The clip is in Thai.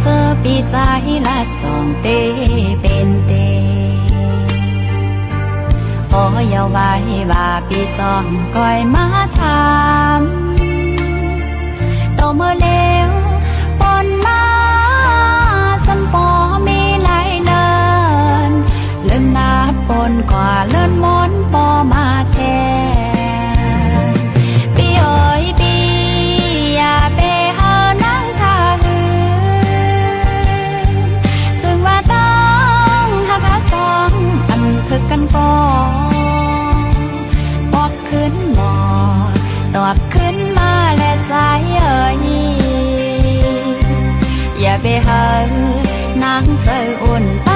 เจอปีใจละจองเตเป็นเตโอ้อย่าไว้ว่าปีจองก้อยมาถามโตเมื่อเลวปนมาสัมปอมีไหลเลินเลิ่นนาปนกว่าเลิ่นมนปอมาแทนปีเอ๋ยปีอย่าไปหานั่งท่าหืนจึงว่าต้องหักหาสองอันคือกันก่อนบอกขึ้นหมอตอบขึ้นมาและใจเอ๋ยอย่าไปหานางใจอุ่นไป